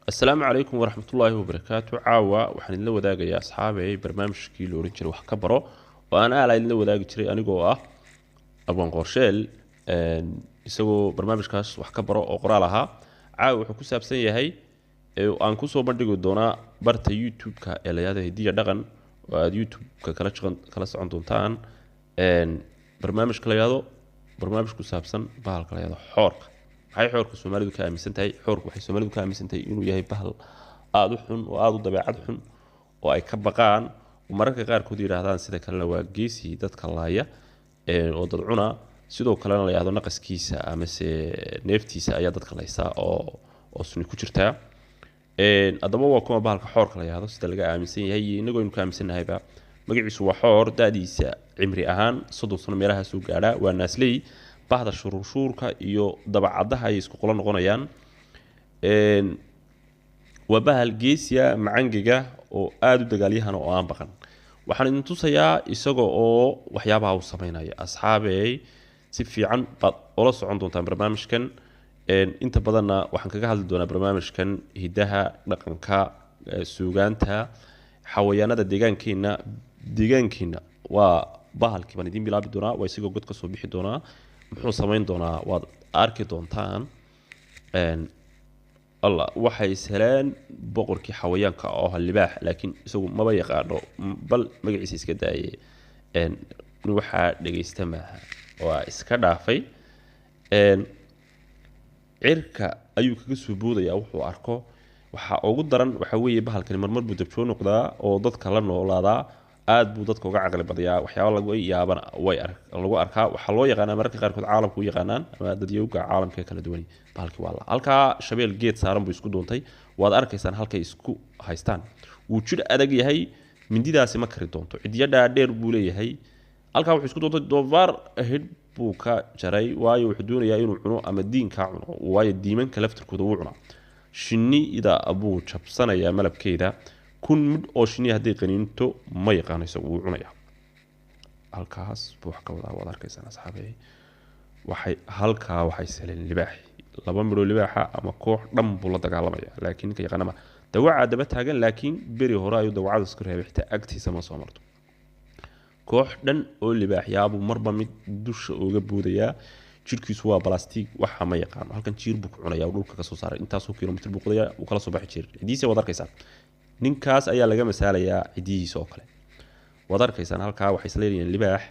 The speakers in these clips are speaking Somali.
السلام عليكم ورحمة الله وبركاته عاوة وحن لو ذاق يا أصحابي برنامج كيلو رينجر وح كبره وأنا على لو ذاق جري أنا جوا أبغى قرشيل يسوي برنامج كاس وح كبره أقرأ لها عاوة وحكو ساب سنة هاي وأن كوسو بدي قدونا برت يوتيوب كإلى هذا هدية دغن ويوتيوب كلاس عندهم تان برنامج كلا هذا برنامج كوساب سن بحال كلا هذا حرق waxay xoorka Soomaalidu ka aaminsan tahay xoorku waxay Soomaalidu ka aaminsan tahay inuu yahay bahal aad u xun oo aad u dabeecad xun oo ay ka baqaan oo mararka qaar kood yiraahdaan sida kale waa geesi dadka laaya oo dad cuna sidoo kale la yiraahdo naqaskiisa ama se neeftiisa ayaa dadka laysa oo sunni ku jirta adaba waa kuma bahalka xoorka la yiraahdo sida laga aaminsan yahay inagoo inuu ka aaminsanahay ba magaciisu waa xoor daadiisa cimri ahaan 30 sano meelaha soo gaara waa naasley bahda shuruushuurka iyo dabacadaha ay isku qolan noqonayaan waa bahal geesiya macangiga oo aad u dagaalyahan oo aan baqan waxaan idin tusayaa isaga oo waxyaabaha uu sameeynaya asxaabey si fiican baad ula socon doontaan barnaamijkan inta badanna waxaan kaga hadli doonaa barnaamijkan hidaha dhaqanka suugaanta xawayaanada deegaankeena waa bahalkii baan idin bilaabi doonaa waa isagoo god ka soo bixi doonaa muxuu sameyn doonaa waad arki doontaan الله waxay salaan boqorkii xawayaanka oo libaax laakiin isagu ma ba yaqaano bal magaciisa iska daayay waxa dhageysta maaha waa iska dhaafay cirka ayuu kaga soo boodaya wuxuu arko waxa ugu daran waxa weeye bahalkan marmar buu dabjoo noqdaa oo dadka la noolaadaa aad buu dadka uga caqli badiyaa waxyaabo lagu yaabana way lagu arkaa waxa loo yaqaanaa mararka qaar kood caalamku u yaqaanaan ama dadyowga caalamka kala duwan bahalki waa la halka shabeel geed saaran buu isku doontay waad arkaysaan halka isku haystaan uu jir adag yahay mindidaasi ma kari doonto cidiyada dheer buu leeyahay halka wuxuu isku doontay doofaar ahead buu ka jaray waayo wuxuu doonayaa inuu cuno ama diinka cuno waayo diimanka laftirkooda uu cuno shinni ida abuu jabsanaya malabkeeda kun mid oo shinni hadii qaniinto ma yaqaanayso uu cunaya halkaas buu wax ka wada arkaysaan asxaabay waxay saleen libaax laba miro libaaxa ama koox dhan buu la dagaalamaya laakiin ka yaqaanama dawaca daba taagan laakiin beri hore ayuu dawacada isku reebay xitaa agtiisa ma soo marto koox dhan oo libaaxyaabu marba mid dusha uga boodaya jirkiisu waa plastic waxa ma yaqaan halkan jiir buu ku cunaya dhulka ka soo saaray intaas oo kiiloomitir buu qodaya uu kala soo baxay jiir cidiisa wada arkaysaan ninkaas ayaa laga masaalayaa cidiisa oo kale wada arkaysaan halka waxay isleeyeen libaax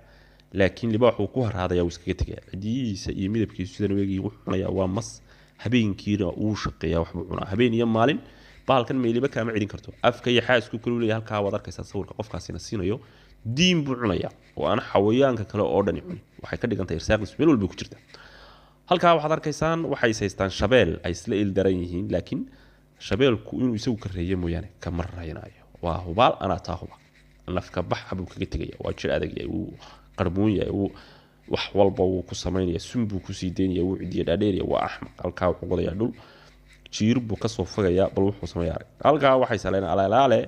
laakiin libaaxu ku haraadaya uu iskaga tagay cidiisa iyo midabkiisu sidana weegi wuxuu cunaya waa mas habeenkiina uu shaqeeyaa wax buu cunaa habeen iyo maalin bahalkan meeliba kaama cidin karto afka iyo xaasku kala leeyahay halka wada arkaysaan sawirka qofkaasina siinayo diin buu cunaya oo aan xawayaanka kale oo dhan cuni waxay ka dhigantay irsaaqis meel walba ku jirta halka waxaad arkaysaan waxay haystaan shabeel ay isla il daran yihiin laakiin shabeelku inuu isagu ka reeyo mooyane ka maraynayo waa hubaal ana taahuba nafka bax abuu kaga tagaya waa jir adag yahay uu qarbuun yahay uu wax walba uu ku sameeynaya sunbu ku sii deynaya uu cidiyo dhaadheer waa ahmaq halka wuxuu qodayaa dhul jiir buu ka soo fogaya bal wuxuu sameeyaa halka waxay saleen alaalaale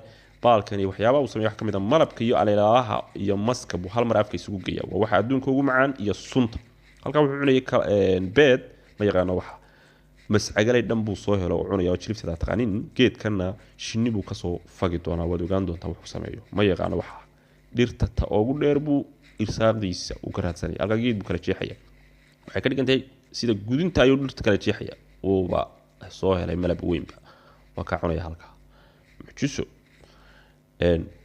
baalkani waxyaabo uu sameeyo wax kamid ah malabka iyo alaalaha iyo maska buu hal mar afka isugu geeyaa waa waxa adduunka ugu macaan iyo sunta halka wuxuu cunayay beed ma yaqaano waxa mas'agalay dhan buu soo helo oo cunaya jilibtada taqaanin geedkana shinni buu ka soo fagi doonaa wad ogaan doontaa wuxuu sameeyo ma yaqaano waxa dhirta ta ugu dheer buu irsaaqdiisa u garaadsanay halka geed buu kala jeexaya waxay ka dhigantay sida gudinta ayuu dhirta kala jeexaya oo ba soo helay malab weynba waa ka cunaya halka mujiso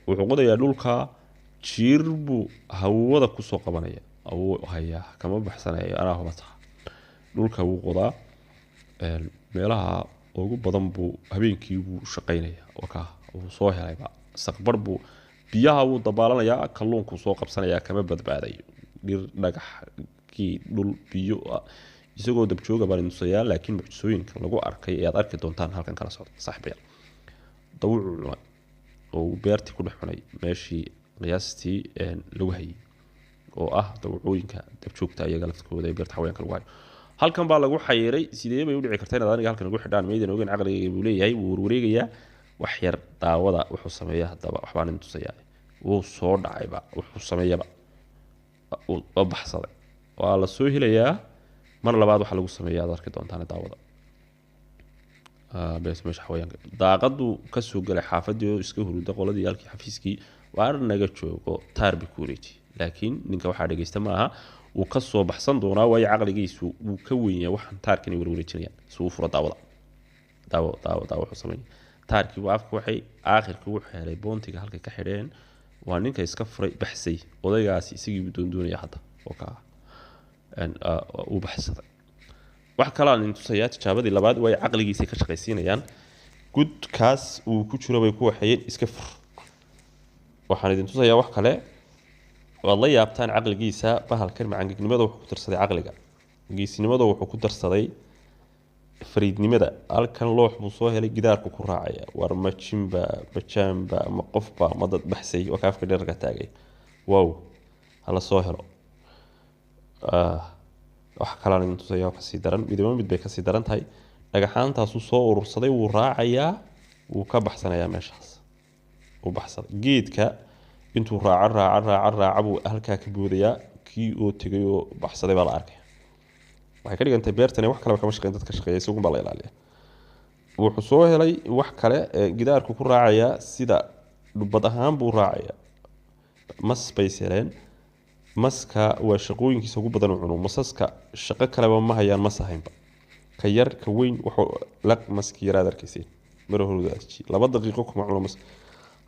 wuxuu qodayaa dhulka jiir buu hawada ku soo qabanaya oo haya kama baxsanayo ana hubata dhulka wuu qodaa meelaha ugu badan buu habeenkii buu shaqeynaya waka uu soo helayba saqbar buu biyaha uu dabaalanaya kalluunku soo qabsanaya kama badbaaday dhir dhagax ki dhul biyo isagoo dab jooga baan intusayaa laakiin mucjisooyinka lagu arkay ee aad arki doontaan halkan kala socda saaxiibayaal dawucu oo beerti ku dhaxunay meeshii qiyaastii lagu hayay oo ah dawucooyinka dab joogta ayaga laftkooda ee beerta xawayanka lagu hayo halkan baa lagu xayiray sidee bay u dhici kartaa inaad aniga halkan ugu xidhaan meedan ogeyn aqliga uu leeyahay wuu wareegaya wax yar daawada wuxuu sameeyaa hadaba wax baan intusayaa wuu soo dhacayba wuxuu sameeyaba oo baxsaday waa la soo helayaa mar labaad waxa lagu sameeyaa aad arki doontaan daawada bees meesha xawayaanka daaqadu ka soo galay xaafadii oo iska huruda qoladii halkii xafiiskii waar naga joogo taarbi ku wareeji laakiin ninka waxaa dhageysta maaha uu ka soo baxsan doonaa waayo caqligiisu uu ka weyn yahay waxaan taarkani warwareejinayaan si uu furo daawada daawo wuxuu sameeyay taarkii waa afka waxay aakhirkii wuxuu helay boontiga halkay ka xidheen waa ninka iska furay baxsay odaygaasi isagii uu doondoonaya hadda oo ka uu baxsaday wax kale aan intusayaa tijaabadii labaad way caqligiisa ka shaqaysiinayaan gudkaas uu ku jiro bay ku waxayeen iska fur waxaan idin tusayaa wax kale waad la yaabtaan caqligiisa bahalkan macangegnimada wuxuu ku darsaday caqliga geesinimada wuxuu ku darsaday fariidnimada halkan loox buu soo helay gidaarku ku raacaya war ma jimba bajaamba ma qofba ma dad baxsay oo kaafka dheerka taagay wow hala soo helo wax kale aan intusayaa ka sii daran midba mid bay ka sii daran tahay dhagaxaantaasuu soo urursaday wuu raacayaa wuu ka baxsanayaa meeshaas uu baxsaday geedka intuu raaca buu halkaa ka boodayaa kii oo tegay oo baxsaday baa la arkaya waxay ka dhigantay beertani wax kale kama shaqeyn dadka shaqeeya isagu baa la ilaaliyaa wuxuu soo helay wax kale gidaarku ku raacaya sida dhubad ahaan buu raacaya mas bay seleen maska waa shaqooyinkiisa ugu badan uu cuno masaska shaqo kaleba ma hayaan mas ahaynba ka yar ka weyn wuxuu laq maski yaraad arkaysay mar horudaaji 2 daqiiqo kuma cuno mas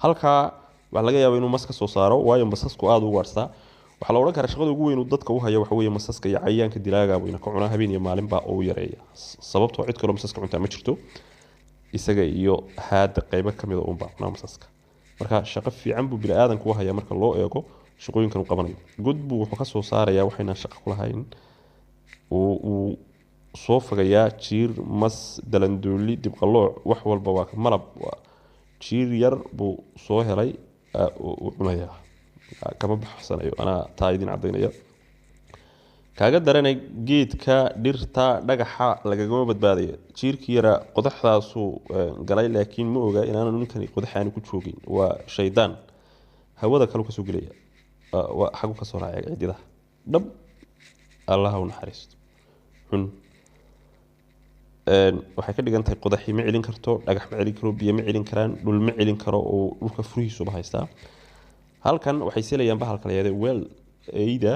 halka waxa laga yaabaa inuu mas ka soo saaro waayo masasku aad u waarsaa waxa la oran karaa shaqada ugu weyn uu dadka u hayo waxa weeye masaska iyo cayayaanka dilaaga buu ka cunaa habeen iyo maalinba oo yareeya sababtoo cid kale masaska cunta ma jirto isaga iyo haada qaybo kamid ah uunba cunaa masaska marka shaqo fiican buu bil aadan ku haya marka loo eego shaqooyinkan uu qabanayo gudbu wuxuu ka soo saarayaa waxayna shaqo ku lahayn uu soo fagayaa jiir mas dalandooli dibqalooc wax walba waa malab jiir yar buu soo helay uu cunayaa kama baxsanayo ana taa idin cadeynaya kaaga daranay geedka dhirta dhagaxa lagagama badbaadayo jiirkii yara qodaxdaasuu galay laakiin ma oga inaanu ninkani qodaxaani ku joogin waa shaydaan hawada kale ka soo gelaya waa xagu ka soo raacay cidida dhab allah u naxariisto xun waxay ka dhigan tahay qodaxi ma celin karto dhagax ma celin karo biyo ma celin karaan dhul ma celin karo oo dhulka furihiisu ba haystaa halkan waxay seelayaan bahal kale yaday weel eeyda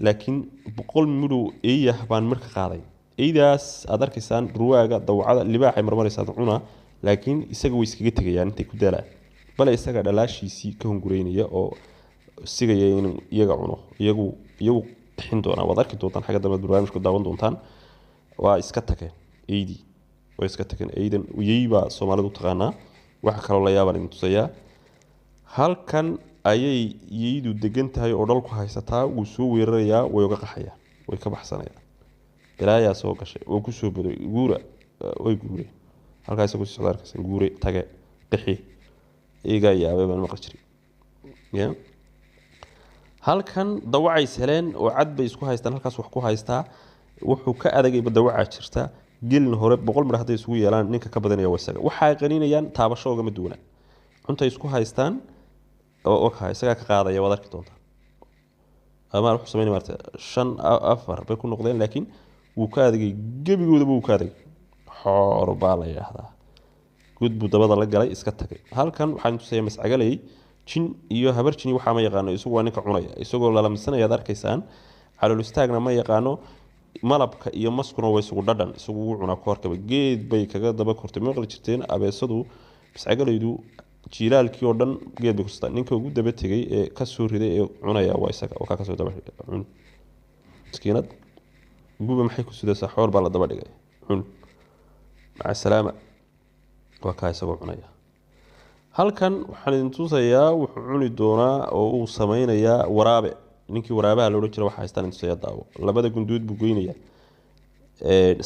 laakiin 100 midhow eeyah baan marka qaaday eeydaas aad arkaysaan ruwaaga dawcada libaaxay marmaraysaa cuna laakiin isaga way iskaga tagayaan intay ku daalaan bal isaga dhalaashiisii ka hungureynaya oo sigaya in iyaga cuno iyagu bixin doonaan waad arki doontaan xagga dambe barnaamijku daawan doontaan waa iska tageen eeydi way iska tageen eeydan uyeyba Soomaalidu taqaanaa waxa kale oo la yaabaan in tusayaa halkan ayay yeeydu degan tahay oo dhalku haysataa uu soo weerarayaa way uga qaxayaan way ka baxsanayaan bilaayaa soo gashay oo ku soo baday guura way guure halkaas ku soo arkaysan guure tage qixi iga yaabay baan maqal jiray halkan dawacay saleen oo cad bay isku haystaan halkaas wax ku haystaa wuxuu ka adagay dawacaa jirta gelin hore 100 mar haday isugu yeelaan ninka ka badanaya wasaga waxa ay qaninayaan taabasho uga maduuna cunta isku haystaan oo ka isaga ka qaadaya wad arki doontaa ama wuxuu sameeyay marta 5 bay ku noqdeen laakiin wuu ka adagay gabigooda buu ka adagay xoor baa la yiraahdaa gudbu dabada la galay iska tagay halkan waxaan tusayay mascagalay jin iyo habar jin waxa ma yaqaano isagoo ninka cunaya isagoo la lamsanaya arkaysaan calool istaagna ma yaqaano malabka iyo maskuna way isugu dhadhan isugu cuna koorkaba geed bay kaga daba kortay maqal jirteen abeesadu mascagalaydu jiilaalkii oo dhan geed bay ku staa ninka ugu daba tagay ee ka soo riday ee cunaya waa isaga oo ka soo daba cun miskiinad guba maxay ku sidaysaa xoor baa la daba dhigay cun maca salaama waa ka isagoo cunaya halkan waxaan idin tusayaa wuxuu cuni doonaa oo uu sameynayaa waraabe ninkii waraabaha loo jiro waxa haystaan inta daawo labada gunduud buu goynaya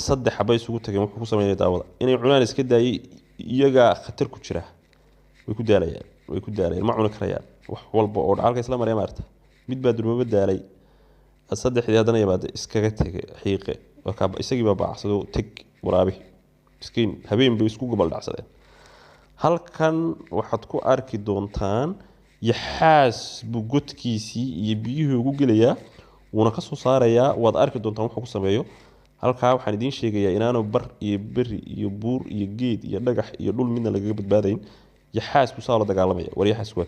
saddex xabay isugu tageen wuxuu ku sameeyay daawada inay cunaan iska daayay iyaga khatar ku jira way ku daalayaan ma cuni karayaan wax walba oo halka isla maray maarta mid baa durba daalay saddexdii hadana yabaad iskaga tagay xiiqe waka isagii baa baacsado tag waraabi miskiin habeen bay isku gobol dhacsadeen halkan waxaad ku arki doontaan yaxaas buu godkiisii iyo biyuhu ugu gelayaa wuuna ka soo saarayaa waad arki doontaan wuxuu ku sameeyo halkaa waxaan idiin sheegayaa inaanu bar iyo beri iyo buur iyo geed iyo dhagax iyo dhul midna lagaga badbaadayn yaxaasku saa la dagaalamaya war yaxaasku